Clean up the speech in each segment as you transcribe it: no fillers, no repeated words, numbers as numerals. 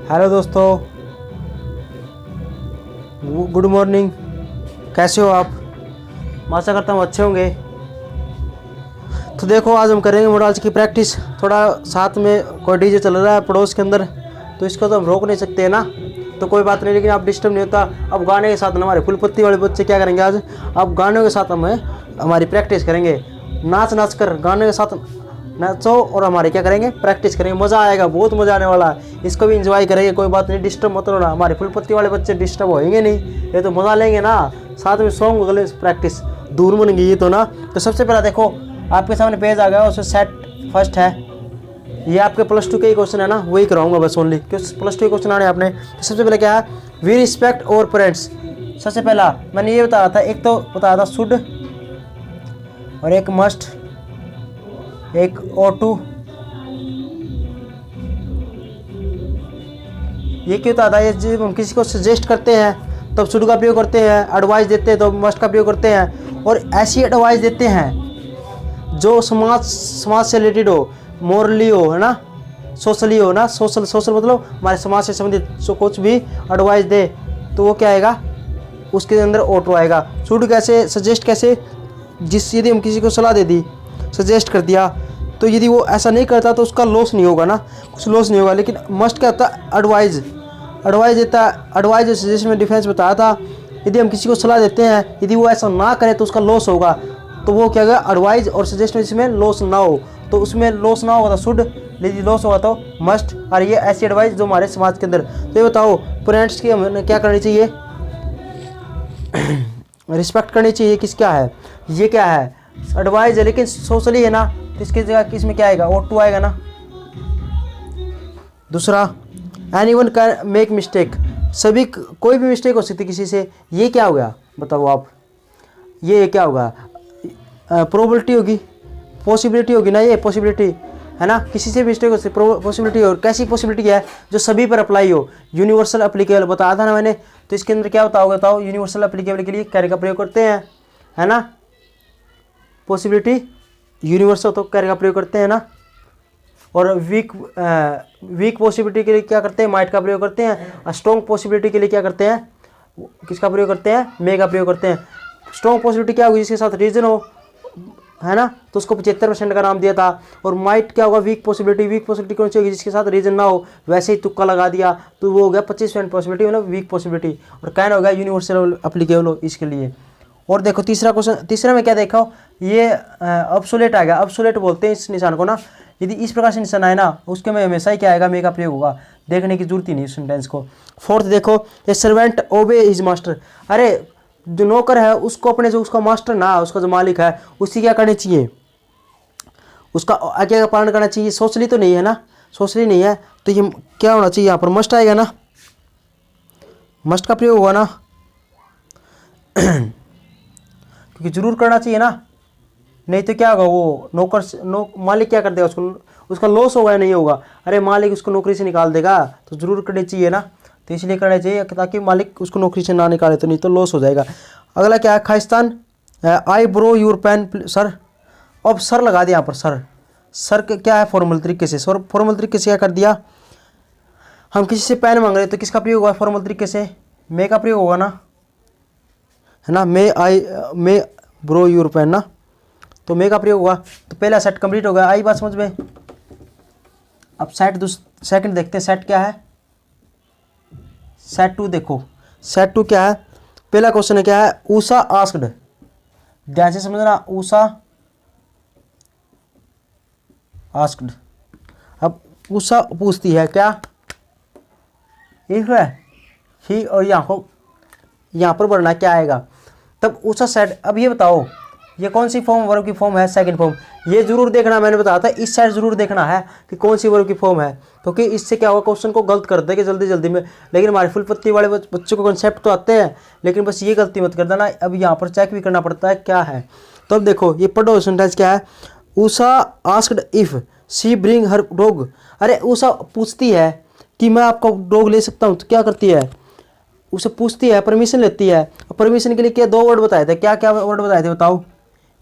Hello दोस्तों, good morning. कैसे हो आप? मैं आशा करता हूँ अच्छे होंगे। तो देखो, आज हम करेंगे मोडाल्स की प्रैक्टिस। थोड़ा साथ में कोई डीजे चल रहा है पड़ोस के अंदर, तो इसको तो हम रोक नहीं सकते हैं ना। तो कोई बात नहीं, लेकिन आप डिस्टर्ब नहीं होता। अब गाने के साथ हमारे फुलपत्ती वाले बच्चे क्या करेंगे आज, अब गानों के साथ हम हमारी प्रैक्टिस करेंगे। नाच नाच कर गाने के साथ नाचो और हमारे क्या करेंगे, प्रैक्टिस करेंगे। मज़ा आएगा, बहुत मज़ा आने वाला है। इसको भी इंजॉय करेंगे, कोई बात नहीं, डिस्टर्ब मत होना। हमारे फुलपत्ती वाले बच्चे डिस्टर्ब होएंगे नहीं, ये तो मज़ा लेंगे ना। साथ में सॉन्ग गले प्रैक्टिस दूर बन गई तो ना। तो सबसे पहला देखो, आपके सामने पेज आ गया, उसमें सेट फर्स्ट है। ये आपके +2 के ही क्वेश्चन है ना, वही कराऊंगा बस ओनली, क्योंकि +2 के क्वेश्चन आने आपने। तो सबसे पहले क्या है, वी रिस्पेक्ट और पेरेंट्स। सबसे पहला मैंने ये बताया था, एक तो बताया था शुड और एक मस्ट, एक ought to। ये क्यों था? ये जब हम किसी को सजेस्ट करते हैं तब शुड का प्रयोग करते हैं, एडवाइस देते हैं तो मस्ट का प्रयोग करते हैं। और ऐसी एडवाइस देते हैं जो समाज से रिलेटेड हो, मॉरली हो, है ना, सोशली हो ना। सोशल मतलब हमारे समाज से संबंधित जो कुछ भी एडवाइस दे तो वो क्या आएगा, उसके अंदर ought to आएगा। शुड कैसे, सजेस्ट कैसे, यदि हम किसी को सलाह दे दी, सजेस्ट कर दिया, तो यदि वो ऐसा नहीं करता तो उसका लॉस नहीं होगा ना, कुछ लॉस नहीं होगा। लेकिन मस्ट क्या होता है, एडवाइस देता है। एडवाइस और सजेशन में डिफरेंस बताया था। यदि हम किसी को सलाह देते हैं, यदि वो ऐसा ना करे तो उसका लॉस होगा। तो वो क्या होगा, एडवाइस और सजेशन जिसमें लॉस ना हो, तो उसमें लॉस ना होगा तो शुड, यदि लॉस होगा तो मस्ट। और ये ऐसी एडवाइस जो हमारे समाज के अंदर। तो ये बताओ, पेरेंट्स की हमें क्या करनी चाहिए, रिस्पेक्ट करनी चाहिए। किस क्या है, ये क्या है, एडवाइस है लेकिन सोशली है ना, तो इसकी जगह किसमें क्या आएगा, ought to आएगा ना। दूसरा, एनीवन कैन मेक मिस्टेक। सभी, कोई भी मिस्टेक हो सकती किसी से। ये क्या हो गया बताओ आप, ये क्या होगा, प्रोबेबिलिटी होगी, पॉसिबिलिटी होगी ना, ये पॉसिबिलिटी है ना। किसी से मिस्टेक हो सकती, पॉसिबिलिटी। और कैसी पॉसिबिलिटी है, जो सभी पर अप्लाई हो, यूनिवर्सल एप्लीकेबल बताया था ना मैंने। तो इसके अंदर क्या बताओगे, बताओ, यूनिवर्सल एप्लीकेबल के लिए कैरे का प्रयोग करते हैं, है ना। पॉसिबिलिटी यूनिवर्सल तो कैरे का प्रयोग करते हैं ना। और वीक पॉसिबिलिटी के लिए क्या करते हैं, माइट का प्रयोग करते हैं। स्ट्रॉन्ग पॉसिबिलिटी के लिए क्या करते हैं, किसका प्रयोग करते हैं, मे का प्रयोग करते हैं। स्ट्रॉन्ग पॉसिबिलिटी क्या होगी, जिसके साथ रीजन हो, है ना, तो उसको 75% का नाम दिया था। और माइट क्या होगा, वीक पॉसिबिलिटी कौन सी होगी, जिसके साथ रीजन ना हो, वैसे ही तुक्का लगा दिया तो वो हो गया 25% पॉसिबिलिटी, मतलब वीक पॉसिबिलिटी। और कैन हो गया यूनिवर्सल एप्लीकेबल हो इसके लिए। और देखो तीसरा क्वेश्चन, तीसरे में क्या देखा हो, ये ऑब्सोलेट आएगा। ऑब्सोलेट बोलते हैं इस निशान को ना। यदि इस प्रकार से निशान आए ना, उसके में हमेशा ही क्या आएगा, मे का प्रयोग होगा। देखने की जरूरत ही नहीं सेंटेंस को। फोर्थ देखो, ए सर्वेंट ओबे हिज मास्टर। अरे जो नौकर है उसको अपने, जो उसका मास्टर ना, उसका जो मालिक है, उसकी क्या करनी चाहिए, उसका आज्ञा का पालन करना चाहिए। सोशली तो नहीं है ना, सोशली नहीं है, तो ये क्या होना चाहिए, यहाँ पर मस्ट आएगा ना, मस्ट का प्रयोग होगा ना, क्योंकि जरूर करना चाहिए ना। नहीं तो क्या होगा, वो मालिक क्या कर देगा, उसका लॉस होगा या नहीं होगा। अरे मालिक उसको नौकरी से निकाल देगा, तो जरूर करनी चाहिए ना। तो इसलिए करना चाहिए ताकि मालिक उसको नौकरी से ना निकाले, तो नहीं तो लॉस हो जाएगा। अगला क्या है, खालिस्तान, आई ब्रो यूर पेन सर। अब सर लगा दिया यहाँ पर, सर क्या है, फॉर्मल तरीके से। फॉर्मल तरीके से क्या कर दिया, हम किसी से पेन मांग रहे तो किसका प्रयोग होगा, फॉर्मल तरीके से मे का प्रयोग होगा ना, है ना। मे ब्रो यूर पेन ना, तो मे का प्रयोग होगा। तो पहला सेट कंप्लीट हो गया, आई बात समझ में। अब सेकंड देखते हैं, सेट क्या है, सेट 2 देखो। सेट 2 क्या है, पहला क्वेश्चन है क्या है, ऊषा आस्क्ड। ध्यान से समझना, ऊषा आस्क्ड। अब ऊषा पूछती है क्या, इफ है ही, और यहाँ पर बढ़ना क्या आएगा, तब ऊषा सेट। अब ये बताओ, ये कौन सी फॉर्म, वर्ब की फॉर्म है, सेकंड फॉर्म। ये जरूर देखना, मैंने बताया था इस साइड जरूर देखना है कि कौन सी वर्ब की फॉर्म है, क्योंकि इससे क्या होगा, क्वेश्चन को गलत कर देंगे जल्दी में। लेकिन हमारे फुलपत्ती वाले बच्चों को कंसेप्ट तो आते हैं, लेकिन बस ये गलती मत कर देना। अब यहाँ पर चेक भी करना पड़ता है क्या है। तो अब देखो, ये पढ़ो सेंटेंस क्या है, Usha asked if she bring her dog. अरे ऊषा पूछती है कि मैं आपका डॉग ले सकता हूँ, तो क्या करती है, उसे पूछती है, परमिशन लेती है। परमिशन के लिए क्या 2 वर्ड बताए थे, क्या क्या वर्ड बताए थे बताओ।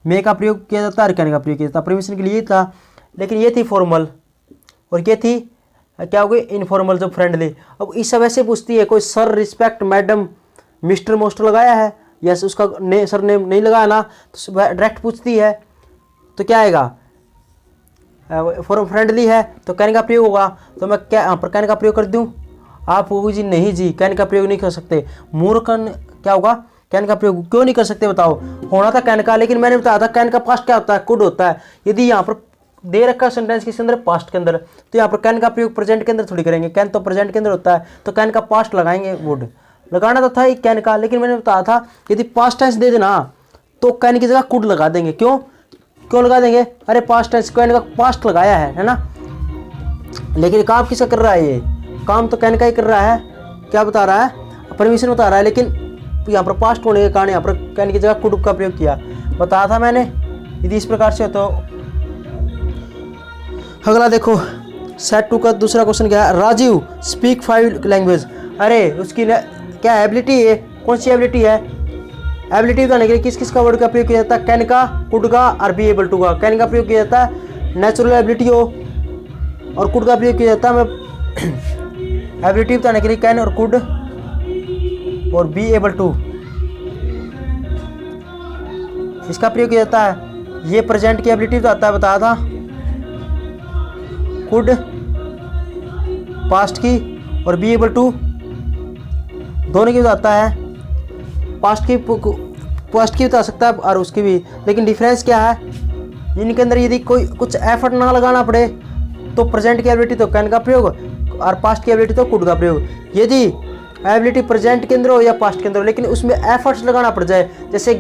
मे का प्रयोग किया जाता है, कहने का प्रयोग किया जाता है। परमिशन के लिए ये था, लेकिन ये थी फॉर्मल और ये थी क्या हो गई इनफॉर्मल जो फ्रेंडली। अब इस सब ऐसे पूछती है, कोई सर, रिस्पेक्ट, मैडम, मिस्टर मोस्टर लगाया है, या उसका सर नेम नहीं लगाया ना, तो डायरेक्ट पूछती है तो क्या आएगा, फॉर फ्रेंडली है तो कहने का प्रयोग होगा। तो मैं क्या यहाँ पर कहने का प्रयोग कर दूँ, आप कहोगे जी नहीं जी कहने का प्रयोग नहीं कर सकते, मूर्खन क्या होगा, कहने का प्रयोग क्यों नहीं कर सकते बताओ। होना था कहने का, लेकिन मैंने बताया था कहने का पास्ट क्या होता है, कुड होता है। यदि यहाँ पर दे रखा सेंटेंस किसके अंदर, पास्ट के अंदर, तो यहाँ पर कहने का प्रयोग प्रेजेंट के अंदर थोड़ी करेंगे, कैन तो प्रेजेंट के अंदर होता है, तो कहने का पास्ट लगाएंगे, वुड लगाना तो था ही कहने का, लेकिन मैंने बताया था यदि पास्ट टेंस दे देना तो कहने की जगह कुड लगा देंगे। क्यों क्यों लगा देंगे, अरे पास्ट टेंस कहने का पास्ट लगाया है ना। लेकिन काम किसका कर रहा है, ये काम तो कहने का ही कर रहा है, क्या बता रहा है, परमिशन बता रहा है, लेकिन यहाँ पर पास्ट होने के कारण यहाँ पर कहने की जगह कुड का प्रयोग किया, बताया था मैंने। यदि इस प्रकार से हो तो अगला देखो, सेट 2 का दूसरा क्वेश्चन क्या है, राजीव स्पीक 5 लैंग्वेज। अरे उसकी क्या एबिलिटी है, कौन सी एबिलिटी है, एबिलिटी बताने के लिए किस किस का वर्ड का प्रयोग किया जाता है, कैन का, कुड का और बी एबल टू का। कैन का प्रयोग किया जाता है नेचुरल एबिलिटी हो, और कुड का प्रयोग किया जाता है मैं एबिलिटी बताने के लिए कैन और कुड और बी एबल टू, इसका प्रयोग किया जाता है। ये प्रेजेंट की एबिलिटी बताता है, बताया था, कुड पास्ट की और बी एबल टू दोनों की बताता है, पास्ट की बता सकता है और उसकी भी। लेकिन डिफरेंस क्या है, इनके अंदर यदि कोई कुछ एफर्ट ना लगाना पड़े तो प्रेजेंट की एबिलिटी तो कैन का प्रयोग और पास्ट की एबिलिटी तो कुड का प्रयोग। यदि एबिलिटी प्रेजेंट के अंदर हो या पास्ट के अंदर हो, लेकिन उसमें एफर्ट्स लगाना पड़ जाए, जैसे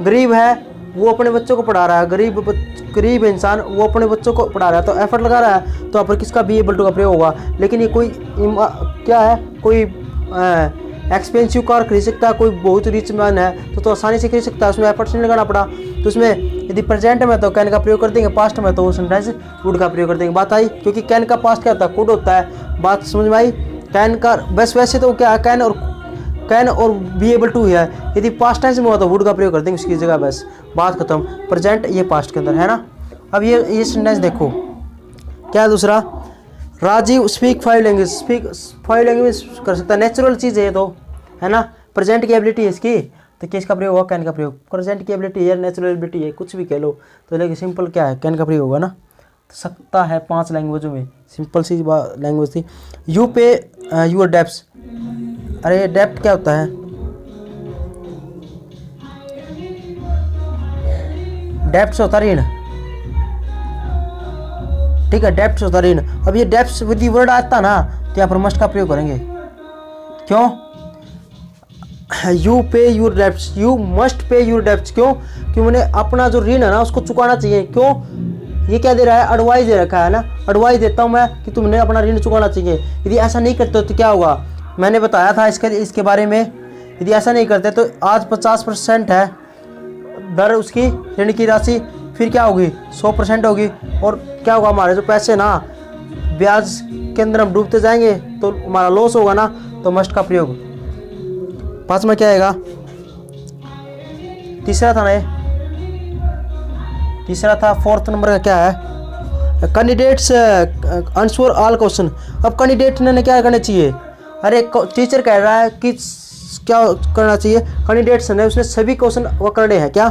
गरीब है वो अपने बच्चों को पढ़ा रहा है, गरीब इंसान वो अपने बच्चों को पढ़ा रहा है तो एफर्ट लगा रहा है, तो यहाँ पर किसका बी एबल टू का प्रयोग होगा। लेकिन ये कोई क्या है, कोई एक्सपेंसिव कार खरीद सकता है, कोई बहुत रिच मैन है तो आसानी से खरीद सकता है, उसमें एफर्ट्स नहीं लगाना पड़ा। तो उसमें यदि प्रेजेंट में तो कैन का प्रयोग कर देंगे, पास्ट में तो वो सेंटेंस वुड का प्रयोग कर देंगे। बात आई, क्योंकि कैन का पास्ट क्या होता है, कुड होता है। बात समझ में आई। कैन का बस वैसे तो क्या है, कैन और बी एबल टू है, यदि पास्ट टेंस में हुआ तो वुड का प्रयोग कर देंगे उसकी जगह, बस बात खत्म। प्रेजेंट ये पास्ट के अंदर है ना। अब ये सेंटेंस देखो क्या दूसरा, Rajiv speak 5 language, speak 5 language कर सकता है, नेचुरल चीज़ है तो, है ना। प्रेजेंट की एबिलिटी है इसकी, तो किसका प्रयोग होगा, कैन का प्रयोग। प्रेजेंट की एबिलिटी है, नेचुरल एबिलिटी है, कुछ भी कह लो, तो लेकिन सिंपल क्या है, कैन का प्रयोग होगा ना। तो सकता है 5 लैंग्वेजों में, सिंपल सी लैंग्वेज थी। यू पे यूर डेप्स, अरे डेप्ट क्या होता है, डेप्ट होता ऋण, ठीक है, डेप्ट होता ऋण। अब ये डेप्ट विद वर्ड आता ना तो यहाँ पर मस्ट का प्रयोग करेंगे। क्यों, you pay your debts, you must pay your debts. क्यों, क्यों मैंने अपना जो ऋण है ना उसको चुकाना चाहिए। क्यों, ये क्या दे रहा है, एडवाइस दे रखा है ना, एडवाइस देता हूँ मैं कि तुमने अपना ऋण चुकाना चाहिए। यदि ऐसा नहीं करते तो क्या होगा, मैंने बताया था इसके बारे में। यदि ऐसा नहीं करते तो आज 50% है दर उसकी ऋण की राशि, फिर क्या होगी 100% होगी, और क्या होगा, हमारे जो पैसे ना ब्याज के अंदर हम डूबते जाएंगे तो हमारा लॉस होगा ना। तो मस्ट का प्रयोग। 5 में क्या आएगा, तीसरा था ना, तीसरा था। 4th नंबर का क्या है, कैंडिडेट्स आंसर ऑल क्वेश्चन। अब कैंडिडेट ने क्या करना चाहिए, अरे टीचर कह रहा है कि क्या करना चाहिए, कैंडिडेट्स ने उसने सभी क्वेश्चन वो करने हैं। क्या,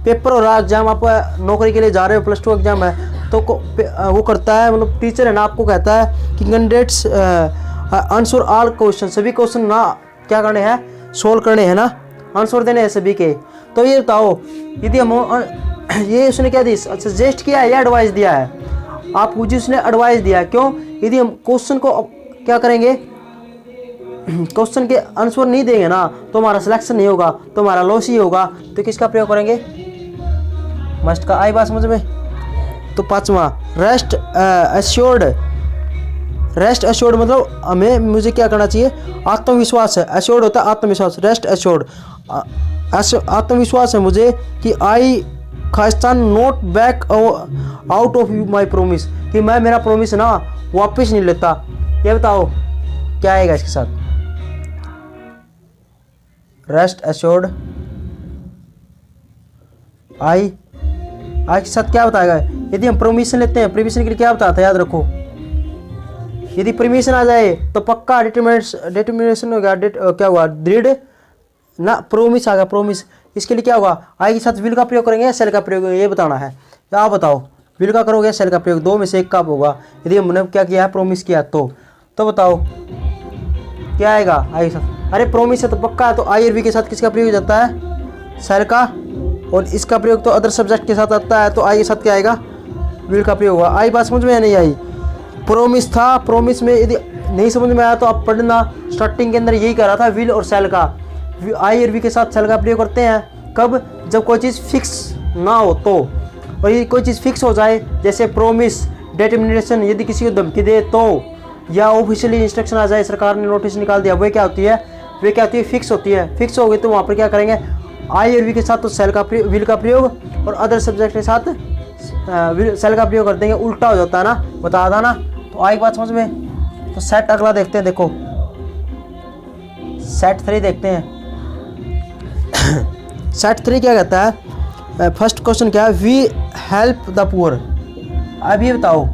पेपर हो रहा है, एग्जाम, आप नौकरी के लिए जा रहे हो, +2 एग्जाम है तो वो करता है, मतलब टीचर है ना आपको कहता है कि कैंडिडेट्स आंसर ऑल क्वेश्चन, सभी क्वेश्चन ना क्या करने हैं, सोल्व करने हैं ना, आंसर देने हैं सभी के। तो ये बताओ, यदि हम ये उसने क्या दी, सजेस्ट किया है या एडवाइस दिया है, आप मुझे उसने एडवाइस दिया है। क्यों, यदि हम क्वेश्चन को क्या करेंगे, क्वेश्चन के आंसर नहीं देंगे ना तो हमारा सिलेक्शन नहीं होगा, तो हमारा लॉस ही होगा। तो किसका प्रयोग करेंगे, मस्ट का। आई बात समझ में। तो 5वां, रेस्ट एश्योर्ड। रेस्ट एश्योर्ड मतलब मुझे क्या करना चाहिए, आत्मविश्वास है। एश्योर्ड होता है आत्मविश्वास, रेस्ट एश्योर्ड आत्मविश्वास है मुझे कि आई खास्तान not back out of my promise, कि मैं मेरा प्रोमिस ना वापस नहीं लेता। ये बताओ क्या आएगा इसके साथ, रेस्ट एश्योर्ड आई के साथ क्या बताएगा। यदि हम परमिशन लेते हैं, परमिशन के लिए क्या बताता है, याद रखो, यदि परमिशन आ जाए तो पक्का डिटर्मिनेशन हो गया, क्या हुआ, दृढ़ ना, प्रोमिस आ गया, प्रोमिस। इसके लिए क्या होगा, आई के साथ विल का प्रयोग करेंगे या सेल का प्रयोग करेंगे, ये बताना है। तो आप बताओ, विल का करोगे या सेल का प्रयोग, दो में से एक का होगा। यदि हमने क्या किया है, प्रोमिस किया, तो बताओ क्या आएगा आई के साथ। अरे प्रोमिस है तो पक्का है, तो आई और वी के साथ किसका प्रयोग हो जाता है, सेल का। और इसका प्रयोग तो अदर सब्जेक्ट के साथ आता है, तो आई के साथ क्या आएगा, विल का प्रयोग होगा। आई बात समझ में नहीं आई, प्रोमिस था, प्रोमिस में यदि नहीं समझ में आया तो आप पढ़ना, स्टार्टिंग के अंदर यही कह रहा था, विल और सेल का, आई और वी के साथ सेल का प्रयोग करते हैं कब, जब कोई चीज़ फिक्स ना हो तो। और यदि कोई चीज़ फिक्स हो जाए, जैसे प्रोमिस, डिटर्मिनेशन, यदि किसी को धमकी दे तो, या ऑफिशियली इंस्ट्रक्शन आ जाए, सरकार ने नोटिस निकाल दिया, वे क्या होती है, फिक्स होती है। फिक्स हो गई तो वहाँ पर क्या करेंगे, आई और वी के साथ तो सेल का विल का प्रयोग, और अदर सब्जेक्ट के साथ सेल का प्रयोग कर देंगे, उल्टा हो जाता है ना, बता था ना। तो आई बात समझ में। तो सेट अगला देखते हैं, देखो सेट 3 देखते हैं। सेट 3 क्या कहता है, फर्स्ट क्वेश्चन क्या है, वी हेल्प द पुअर। अब ये बताओ,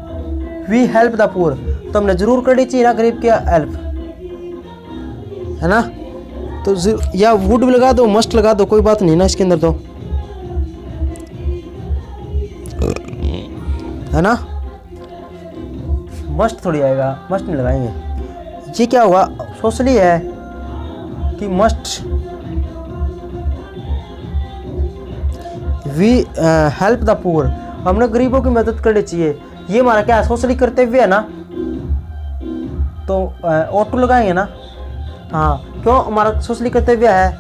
वी हेल्प द पुअर, तो हमने जरूर करनी चाहिए ना गरीब की हेल्प, है ना। तो या वुड भी लगा दो, मस्ट लगा दो, कोई बात नहीं ना इसके अंदर, तो है ना, मस्ट थोड़ी आएगा, मस्ट नहीं लगाएंगे। ये क्या होगा, सोशली है कि must, we help the poor, हमने गरीबों की मदद करनी चाहिए। ये हमारा क्या सोशली करते हुए है ना, तो ऑटो लगाएंगे ना। हाँ, क्यों हमारा सोशली करते हुए है,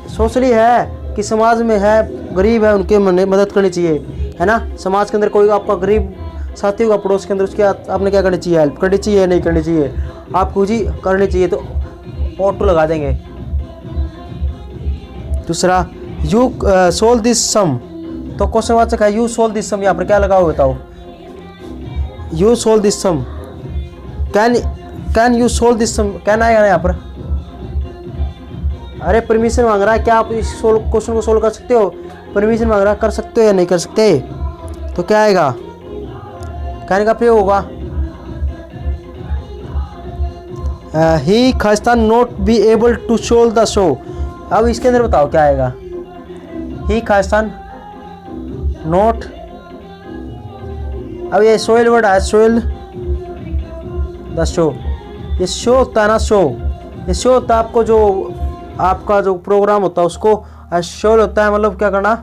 सोशली है कि समाज में है, गरीब है, उनके मदद करनी चाहिए, है ना। समाज के अंदर कोई आपका गरीब साथी होगा पड़ोस के अंदर, उसके आपने क्या करनी चाहिए, हेल्प करनी चाहिए, नहीं करनी चाहिए, आपको जी करनी चाहिए, तो ऑटो लगा देंगे। दूसरा, यू सोल्व दिस सम, तो क्वेश्चन वाचक है, यू सोल्व दिस सम, यहाँ पर क्या लगाओ बताओ, you solve this sum, can you solve this sum, can आएगा ना यहाँ पर। अरे परमिशन मांग रहा है, क्या आप इस क्वेश्चन को सोल्व कर सकते हो, परमिशन मांग रहा है, कर सकते हो या नहीं कर सकते, तो क्या आएगा, कैन का प्रयोग होगा। ही खास्तान not be able to solve the show, अब इसके अंदर बताओ क्या आएगा, ही खास्तान नॉट, अब ये सोयल वर्ड है, सोयल द शो, ये शो होता है ना, शो, ये शो होता है आपको, जो आपका जो प्रोग्राम होता है उसको शो होता है, मतलब क्या करना,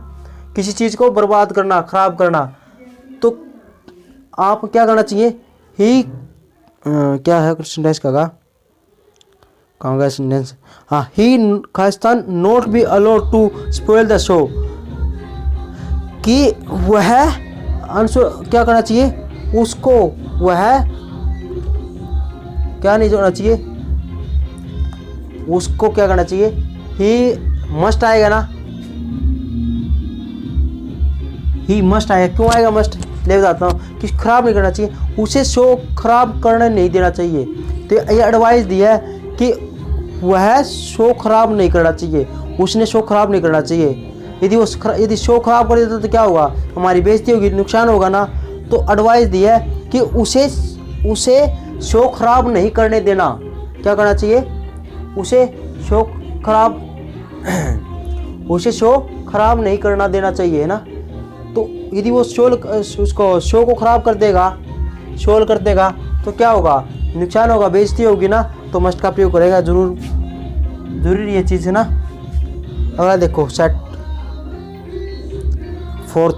किसी चीज़ को बर्बाद करना, ख़राब करना। तो आप क्या करना चाहिए, ही क्या है सेंटेंस का, कहाँ गया सेंटेंस, हाँ, ही खास्तान not be allowed to spoil the show, कि वह क्या करना चाहिए, उसको वह क्या नहीं जोड़ना चाहिए, उसको क्या करना चाहिए, ही मस्ट आएगा ना, ही मस्ट आएगा, क्यों आएगा मस्ट, ले बताता हूँ कि खराब नहीं करना चाहिए, उसे शो खराब करने नहीं देना चाहिए। तो ये एडवाइस दिया है कि वह शो खराब नहीं करना चाहिए, उसने शो खराब नहीं करना चाहिए। यदि शो खराब कर देता तो क्या होगा, हमारी बेइज्जती होगी, नुकसान होगा ना। तो एडवाइस दिया है कि उसे शो खराब नहीं करने देना, क्या करना चाहिए, उसे शो खराब नहीं करना देना चाहिए, है ना। तो यदि वो उसको शो को खराब कर देगा, शोल कर देगा, तो क्या होगा, नुकसान होगा, बेइज्जती होगी ना। तो मस्ट का प्रयोग करेगा, जरूरी ये चीज़ है ना। अगला देखो सेट 4,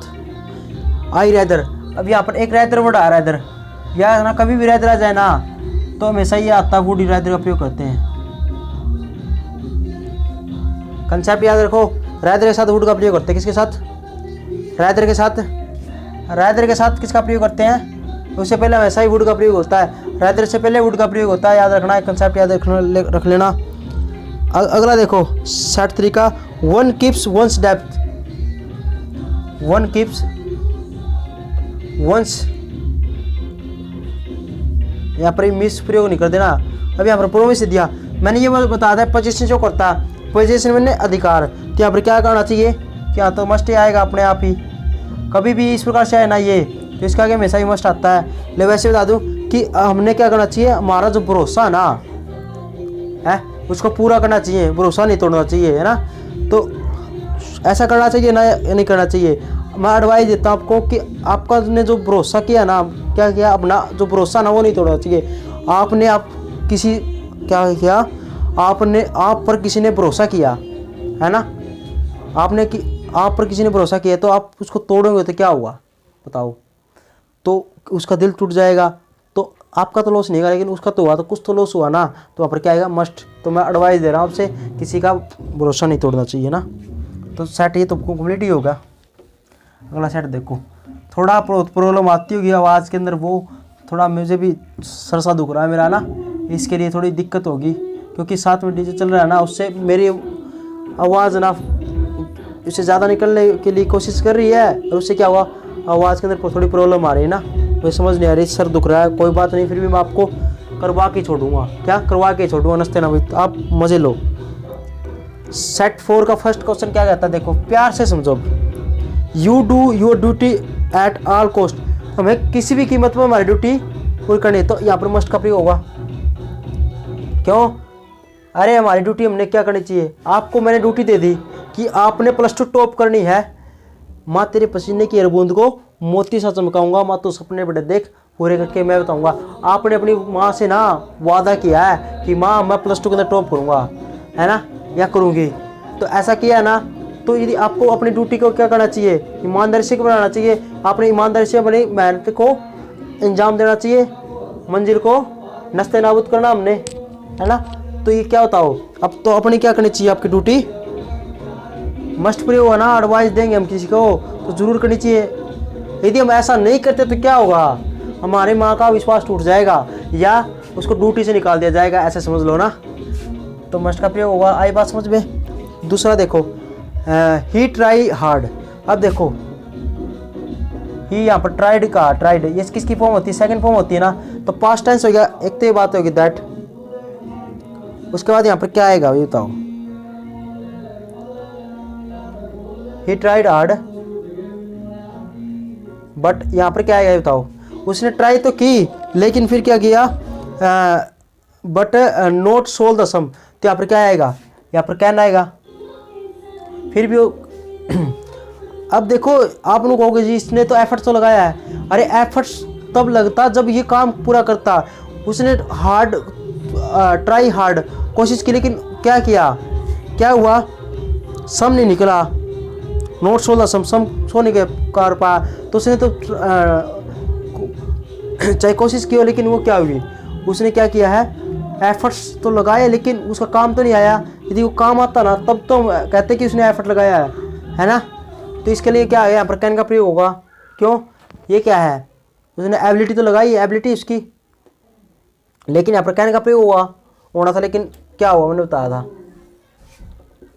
आई रैदर, अब यहाँ पर एक रैदर वर्ड आ रहा है इधर, या ना कभी भी रैदर आ जाए ना तो हमेशा ये आता है, वुड रैदर का प्रयोग करते हैं। कंसेप्ट याद रखो, रैदर के साथ वुड का प्रयोग करते हैं, किसके साथ, रैदर के साथ किसका प्रयोग करते हैं, उससे पहले वैसा ही वुड का प्रयोग होता है, रैदर से पहले वुड का प्रयोग होता है, याद रखना है, कंसेप्ट याद रख लेना। अगला देखो सेट 3 का, one keeps one's depth, one keeps one's, यहाँ पर मिस प्रयोग नहीं कर देना। अब यहाँ पर प्रोमिस दिया, मैंने ये बता दिया पोजीशन शो करता है, पोजीशन मैंने अधिकार, तो यहाँ पर क्या करना चाहिए, क्या तो मस्ट ही आएगा अपने आप ही, कभी भी इस प्रकार से आए ना ये, तो इसका आगे हमेशा ही मस्ट आता है। ले वैसे बता दूँ कि हमने क्या करना चाहिए, हमारा जो भरोसा ना है उसको पूरा करना चाहिए, भरोसा नहीं तोड़ना चाहिए, है ना। तो ऐसा करना चाहिए ना, नहीं करना चाहिए। मैं एडवाइस देता हूँ आपको कि आपका ने जो भरोसा किया ना, क्या किया, अपना जो भरोसा ना वो नहीं तोड़ना चाहिए। आपने आप किसी क्या किया, आपने आप पर किसी ने भरोसा किया, है ना, आपने कि आप पर किसी ने भरोसा किया, तो आप उसको तोड़ोगे तो क्या हुआ बताओ, तो उसका दिल टूट जाएगा। तो आपका तो लॉस नहीं होगा, लेकिन उसका तो हुआ, तो कुछ तो लॉस हुआ ना, तो वहाँ पर क्या आएगा, मस्ट। तो मैं एडवाइस दे रहा हूँ आपसे, किसी का भरोसा नहीं तोड़ना चाहिए ना। तो सेट ये तो कंप्लीट ही होगा। अगला सेट देखो, थोड़ा प्रॉब्लम आती होगी आवाज़ के अंदर, वो थोड़ा मुझे भी सरसा दुख रहा है मेरा ना, इसके लिए थोड़ी दिक्कत होगी, क्योंकि साथ में डीजे चल रहा है ना, उससे मेरी आवाज़ ना इससे ज़्यादा निकलने के लिए कोशिश कर रही है, और उससे क्या हुआ, आवाज़ के अंदर थोड़ी प्रॉब्लम आ रही है ना, मुझे समझ नहीं आ रही, सर दुख रहा है। कोई बात नहीं, फिर भी मैं आपको करवा के छोड़ूंगा, क्या करवा के छोड़ूंगा, नस्ते ना भाई, आप मज़े लो। सेट 4 का फर्स्ट क्वेश्चन क्या कहता है, देखो प्यार से समझो। You do your duty at all cost, हमें किसी भी कीमत पर हमारी ड्यूटी पूरी करनी है, तो यहाँ पर मस्ट का प्रयोग होगा। क्यों, अरे हमारी ड्यूटी हमने क्या करनी चाहिए, आपको मैंने ड्यूटी दे दी कि आपने +2 टॉप करनी है, माँ तेरे पसीने की हर बूंद को मोती सा चमकाऊंगा, माँ तो सपने बड़े देख पूरे करके मैं बताऊंगा। आपने अपनी माँ से ना वादा किया है कि माँ मैं +2 के अंदर टॉप करूंगा, है ना, या करूंगी, तो ऐसा किया है ना। तो यदि आपको अपनी ड्यूटी को क्या करना चाहिए, ईमानदारी से बनाना चाहिए, आपने ईमानदारी से अपनी मेहनत को अंजाम देना चाहिए, मंजिल को नस्ते नाबूद करना हमने, है ना। तो ये क्या होता हो, अब तो अपनी क्या करनी चाहिए, आपकी ड्यूटी मस्ट प्रयोग है ना। एडवाइस देंगे हम किसी को तो जरूर करनी चाहिए। यदि हम ऐसा नहीं करते तो क्या होगा, हमारे माँ का विश्वास टूट जाएगा या उसको ड्यूटी से निकाल दिया जाएगा, ऐसे समझ लो ना। तो मस्ट का प्रयोग होगा, आई बात समझ में। दूसरा देखो, ही ट्राई हार्ड। अब देखो ही यहाँ पर ट्राइड का, ट्राइड ये किसकी फॉर्म होती है, सेकंड फॉर्म होती है ना, तो पास्ट टेंस हो गया, एक तो ये बात होगी दैट। उसके बाद यहाँ पर क्या आएगा ये बताओ, ही ट्राइड हार्ड, बट यहाँ पर क्या आएगा बताओ, उसने ट्राई तो की लेकिन फिर क्या किया, बट नॉट सोल्व द सम, तो यहाँ पर क्या आएगा, यहाँ पर कैन आएगा। फिर भी अब देखो आप लोग कहोगे जी इसने तो एफर्ट्स तो लगाया है, अरे एफर्ट्स तब लगता जब ये काम पूरा करता। उसने हार्ड ट्राई हार्ड कोशिश की, लेकिन क्या किया, क्या हुआ, सम नहीं निकला, नोट 16 सम सो नहीं कर पाया। तो उसने तो चाहे कोशिश की हो, लेकिन वो क्या हुई, उसने क्या किया है, एफर्ट्स तो लगाए लेकिन उसका काम तो नहीं आया। यदि वो काम आता ना तब तो कहते कि उसने एफर्ट लगाया है ना। तो इसके लिए क्या है, यहाँ पर कैन का प्रयोग होगा। क्यों, ये क्या है, उसने एबिलिटी तो लगाई है, एबिलिटी उसकी, लेकिन यहाँ पर कैन का प्रयोग हुआ होना था, लेकिन क्या हुआ मैंने बताया था,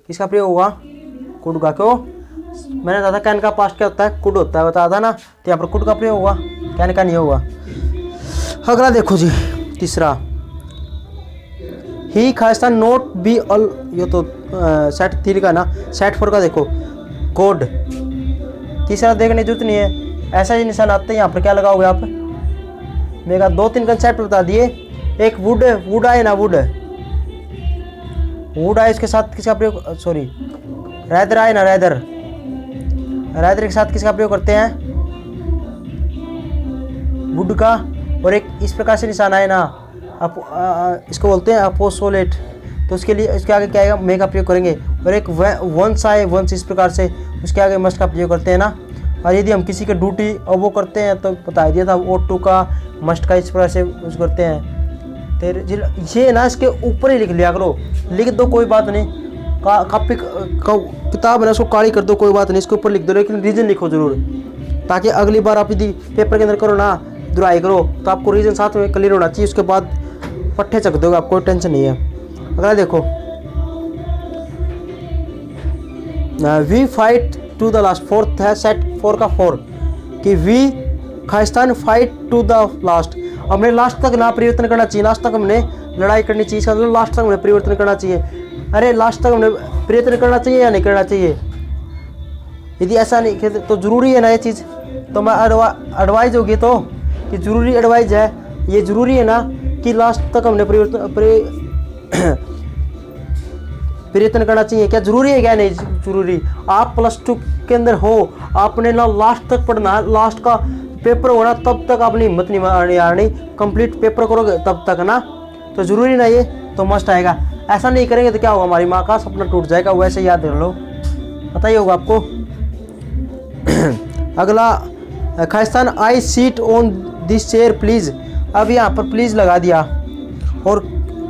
किसका प्रयोग होगा, कुड का। क्यों, मैंने बताया था कैन का पास्ट क्या होता है, कुड होता है, बताया था ना। तो यहाँ पर कुड का प्रयोग हुआ, कैन का नहीं होगा। अगला देखो जी, तीसरा, ही खास्ता नोट बी ऑल, ये तो सेट 3 का ना, सेट 4 का देखो कोड। तीसरा देखने की जरूरत नहीं है, ऐसा ही निशान आते हैं। यहाँ पर क्या लगाओगे आप, मेरे का 2-3 कंसेप्ट बता दिए। एक वुड आए ना, वुड आए, इसके साथ किसका प्रयोग, सॉरी रैदर आए ना, रैदर के साथ किसका प्रयोग करते हैं, वुड का। और एक इस प्रकार से निशान आए ना, इसको बोलते हैं अपोसोलेट, तो उसके लिए इसके आगे क्या आएगा, मे का प्रयोग करेंगे। और एक वंस आए, वंस इस प्रकार से, उसके आगे मस्ट का प्रयोग करते हैं ना। और यदि हम किसी की ड्यूटी और वो करते हैं तो बता दिया था, ओ टू का मस्ट का इस प्रकार से यूज करते हैं। तेरे ये ना इसके ऊपर ही लिख लिया करो, लिख दो कोई बात नहीं, कॉपी किताब है ना उसको काली कर दो, कोई बात नहीं, इसके ऊपर लिख दो, लेकिन रीजन लिखो जरूर, ताकि अगली बार आप यदि पेपर के अंदर करो ना, दुराई करो तो आपको रीजन साथ में क्लियर होना चाहिए। उसके बाद पट्टे चक दोगे, आपको कोई टेंशन नहीं है। अगला देखो, we fight to the last, fourth है सेट 4 का 4, कि we Khalistan fight to the last, हमने लास्ट तक ना परिवर्तन करना चाहिए, लास्ट तक हमने लड़ाई करनी चाहिए, इसका मतलब लास्ट तक हमने परिवर्तन करना चाहिए। अरे लास्ट तक हमने परिवर्तन करना चाहिए या नहीं करना चाहिए, यदि ऐसा नहीं तो जरूरी है ना ये चीज़। तो मैं एडवाइज होगी तो कि ज़रूरी एडवाइज है ये ज़रूरी है ना कि लास्ट तक हमने प्रयत्न करना चाहिए? क्या ज़रूरी है? क्या नहीं ज़रूरी? आप +2 के अंदर हो, आपने ना लास्ट तक पढ़ना है, लास्ट का पेपर होना तब तक अपनी हिम्मत नहीं हारनी, कंप्लीट पेपर करोगे तब तक ना, तो ज़रूरी ना ये, तो मस्ट आएगा। ऐसा नहीं करेंगे तो क्या होगा, हमारी माँ का सपना टूट जाएगा। वैसे याद कर लो, पता ही होगा आपको। अगला, Khalistan I sit on this chair please. अब यहाँ पर प्लीज़ लगा दिया और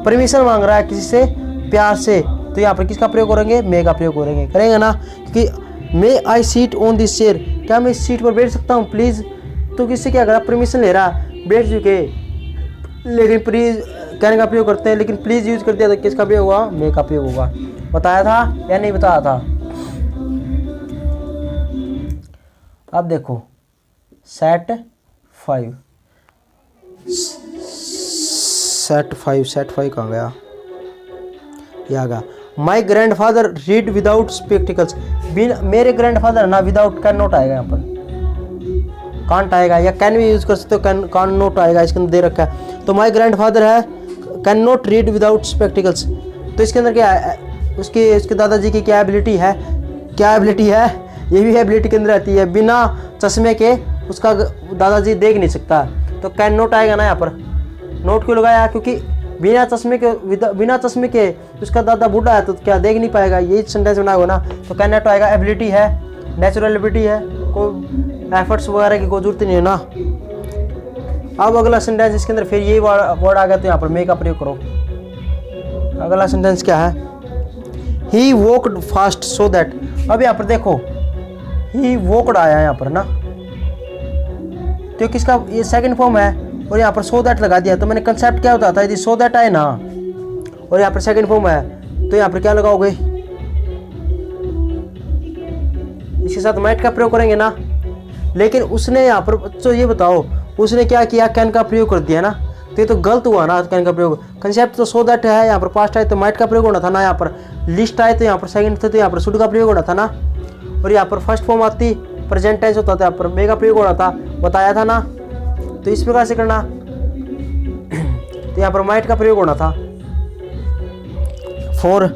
परमिशन मांग रहा है किसी से प्यार से, तो यहाँ पर किसका प्रयोग करेंगे? मे का प्रयोग करेंगे ना, क्योंकि मे आई सीट ऑन दिस चेयर, क्या मैं इस सीट पर बैठ सकता हूँ प्लीज़? तो किससे क्या करा? परमिशन ले रहा, बैठ चुके, लेकिन प्लीज़ कहने का प्रयोग करते हैं, लेकिन प्लीज़ यूज कर दिया तो किसका प्रयोग हुआ? मे का प्रयोग होगा। बताया था या नहीं बताया था? अब देखो सेट 5 कहाँ गया? ये आ गया। माई ग्रैंडफादर रीड विदाउट स्पेक्टिकल्स। मेरे ग्रैंडफादर ना, विदाउट कैन नॉट आएगा, यहाँ पर कांट आएगा, या कैन भी यूज कर सकते हो, कैन नॉट आएगा, इसके अंदर दे रखा है। तो माई ग्रैंडफादर है can not read without spectacles, तो इसके अंदर क्या है? उसके दादाजी की क्या एबिलिटी है? ये भी एबिलिटी के अंदर आती है, बिना चश्मे के उसका दादाजी देख नहीं सकता, तो कैन नॉट आएगा ना। यहाँ पर नोट क्यों लगाया? क्योंकि बिना चश्मे के उसका दादा बूढ़ा है, तो क्या देख नहीं पाएगा, यही सेंटेंस बना होगा ना, तो कैन नॉट आएगा। एबिलिटी है, नेचुरल एबिलिटी है, कोई एफर्ट्स वगैरह की कोई जरूरत नहीं है ना। अब अगला सेंटेंस, इसके अंदर फिर यही वर्ड आ गया, तो यहाँ पर मे का प्रयोग करो। अगला सेंटेंस क्या है? He walked fast so that. अब यहाँ पर देखो ही वॉकड आया यहाँ पर ना, तो किसका? ये सेकंड फॉर्म है, और यहाँ पर सो दैट लगा दिया, तो मैंने कंसेप्ट क्या होता था? यदि सो दैट आए ना और यहाँ पर सेकंड फॉर्म है, तो यहाँ पर क्या लगाओगे? इसके साथ माइट का प्रयोग करेंगे ना। लेकिन उसने यहाँ पर, तो ये बताओ उसने क्या किया? कैन का प्रयोग कर दिया ना, तो ये तो गलत हुआ ना। कैन का प्रयोग, कंसेप्ट तो सो दैट है, यहाँ पर पास्ट आए तो माइट का प्रयोग होना था ना, यहाँ पर लिस्ट आए तो यहाँ पर सेकंड थे, तो यहाँ पर शुड का प्रयोग होना था ना, और यहाँ पर फर्स्ट फॉर्म आती प्रेजेंट टेंस होता था, यहाँ पर मे का प्रयोग होना था, बताया था ना। तो इस प्रकार से करना, तो यहाँ पर माइट का प्रयोग होना था। 4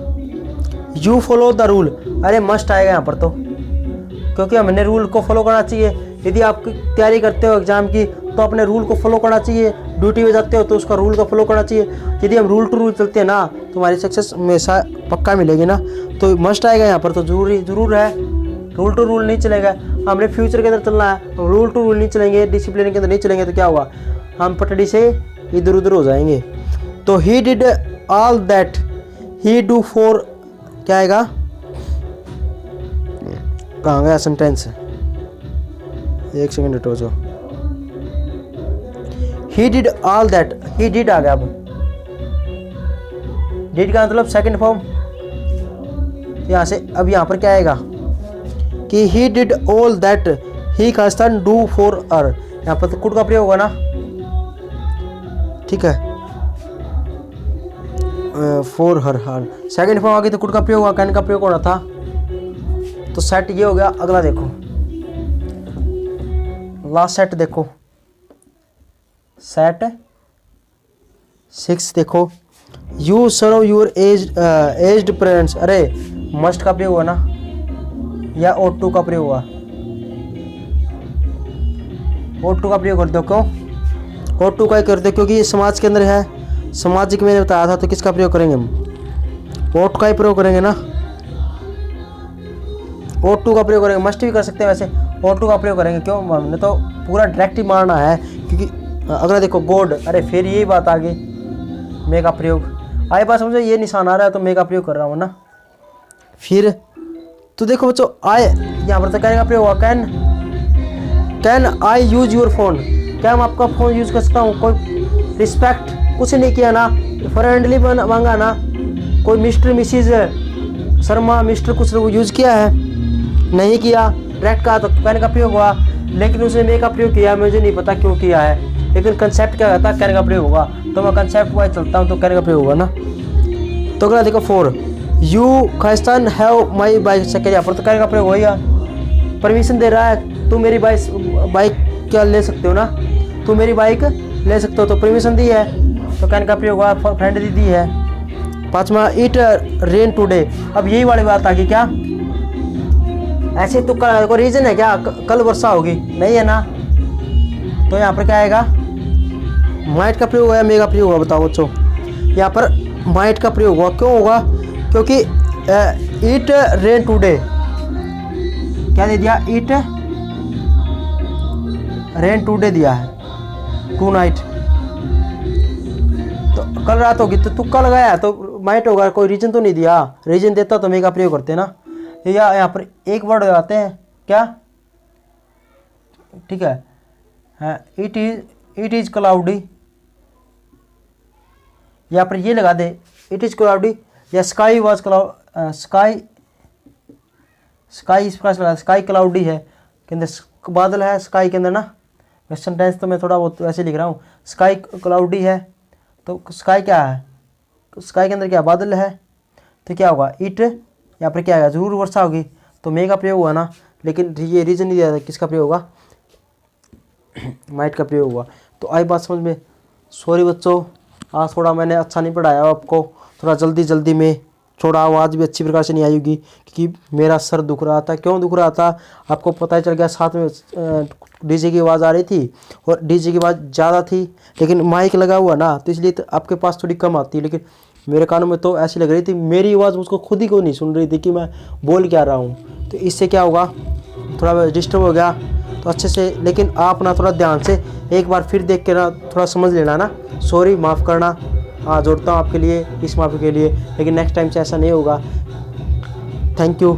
यू फॉलो द रूल। अरे मस्ट आएगा यहाँ पर, तो क्योंकि हमने रूल को फॉलो करना चाहिए। यदि आप तैयारी करते हो एग्जाम की, तो अपने रूल को फॉलो करना चाहिए। ड्यूटी में जाते हो तो उसका रूल को फॉलो करना चाहिए। यदि हम रूल टू रूल चलते हैं ना, तो हमारी सक्सेस हमेशा पक्का मिलेगी ना। तो मस्ट आएगा यहाँ पर, तो जरूर है। रूल टू रूल नहीं चलेगा, हमने फ्यूचर के अंदर चलना है। रूल टू रूल नहीं चलेंगे, डिसिप्लिन के अंदर नहीं चलेंगे, तो क्या होगा? हम पटड़ी से इधर उधर हो जाएंगे। तो he did all that he do for, क्या आएगा? कहाँ गया सेंटेंस? एक सेकंड हटो जो। He did all that, he did आ गया। अब डिड का मतलब सेकंड फॉर्म, यहाँ से अब यहाँ पर क्या आएगा कि he did all that he Khalistan do for अर। यहाँ पर तो कुड का प्रयोग होगा ना, ठीक है, फॉर हर। सेकंड फॉर्म आ गई तो कुड का प्रयोग होगा, कैन का प्रयोग होना था। तो सेट ये हो गया। अगला देखो, लास्ट सेट देखो, सेट 6 देखो। You serve your aged parents. अरे मस्ट का प्रयोग हुआ ना, या ought to का प्रयोग हुआ? ought to का प्रयोग कर दो। क्यों ought to का कर दो? क्योंकि ये समाज के अंदर है, सामाजिक मैंने बताया था, तो किसका प्रयोग करेंगे हम? ought का ही प्रयोग करेंगे ना। ought to का प्रयोग करेंगे, मस्ट भी कर सकते हैं वैसे, ought to का प्रयोग करेंगे। क्यों? हमने तो पूरा डायरेक्ट ही मारना है, क्योंकि अगला देखो गॉड। अरे फिर यही बात आ गई, मे का प्रयोग आई बात समझो, ये निशान आ रहा है तो मे का प्रयोग कर रहा हूँ ना। फिर तो देखो बच्चों, आई यहाँ पर तो कैन का प्रयोग हुआ। Can I use your phone. क्या मैं आपका फ़ोन यूज़ कर सकता हूँ? कोई रिस्पेक्ट कुछ नहीं किया ना, फ्रेंडली मांगा ना, कोई मिस्टर मिसिज शर्मा मिस्टर कुछ यूज़ किया है? नहीं किया। डायरेक्ट कहा तो कैन का प्रयोग हुआ, लेकिन उसने मे का प्रयोग किया, मुझे नहीं पता क्यों किया है, लेकिन कंसेप्ट क्या रहता है? कैन का प्रयोग होगा, तो मैं कंसेप्ट वाइज चलता हूँ, तो कैन का प्रयोग होगा ना। तो अगला देखो 4 you Khalistan have my bike cycle. यहाँ पर तो कैन का प्रयोग होगा, परमिशन दे रहा है, तू मेरी बाइक क्या ले सकते हो ना, तू मेरी बाइक ले सकते हो, तो परमिशन दी है तो कैन का प्रयोग हुआ, फ्रेंड दी है। 5वां इट रेन टुडे। अब यही वाली बात आ गई क्या, ऐसे तो कोई रीजन है क्या, कल वर्षा होगी, नहीं है ना, तो यहाँ पर क्या आएगा, माइट का प्रयोग हुआ, मेगा प्रयोग हुआ, बताओ बच्चों। यहाँ पर माइट का प्रयोग हुआ, क्यों होगा, क्योंकि इट रेन टुडे, क्या दे दिया, इट रेन टुडे दिया है, टू नाइट, तो कल रात होगी, तो तुक्का लगाया तो माइट होगा, कोई रीजन तो नहीं दिया, रीजन देता तो मेगा प्रयोग करते ना। या यहाँ पर एक वर्ड लगाते हैं क्या, ठीक है, इट इज क्लाउडी, यहाँ पर ये लगा दे, इट इज क्लाउडी, या स्काई वॉज स्काई इस प्रकार से लगा, स्काई क्लाउडी है के अंदर बादल है, स्काई के अंदर ना, वेस्टर्न टेंस तो मैं थोड़ा बहुत वैसे लिख रहा हूँ, स्काई क्लाउडी है, तो स्काई क्या है, स्काई के अंदर क्या बादल है, तो क्या होगा, इट, यहाँ पर क्या आएगा, जरूर वर्षा होगी, तो मे का प्रयोग हुआ ना, लेकिन ये रीजन नहीं दिया था, किसका प्रयोग होगा, माइट का प्रयोग हुआ। तो आई बात समझ में, सॉरी बच्चों, आज थोड़ा मैंने अच्छा नहीं पढ़ाया आपको, थोड़ा जल्दी में, थोड़ा आवाज़ भी अच्छी प्रकार से नहीं आई होगी, क्योंकि मेरा सर दुख रहा था। क्यों दुख रहा था आपको पता ही चल गया, साथ में डीजे की आवाज़ आ रही थी, और डीजे की आवाज़ ज़्यादा थी, लेकिन माइक लगा हुआ ना, तो इसलिए तो आपके पास थोड़ी कम आती है, लेकिन मेरे कानों में तो ऐसी लग रही थी, मेरी आवाज़ उसको खुद ही को नहीं सुन रही थी कि मैं बोल क्या रहा हूँ। तो इससे क्या होगा, थोड़ा डिस्टर्ब हो गया, तो अच्छे से, लेकिन आप ना थोड़ा ध्यान से एक बार फिर देख के ना थोड़ा समझ लेना ना, सॉरी, माफ़ करना, हाँ जोड़ता हूँ आपके लिए, इस माफ़ी के लिए, लेकिन नेक्स्ट टाइम से ऐसा नहीं होगा। Thank you.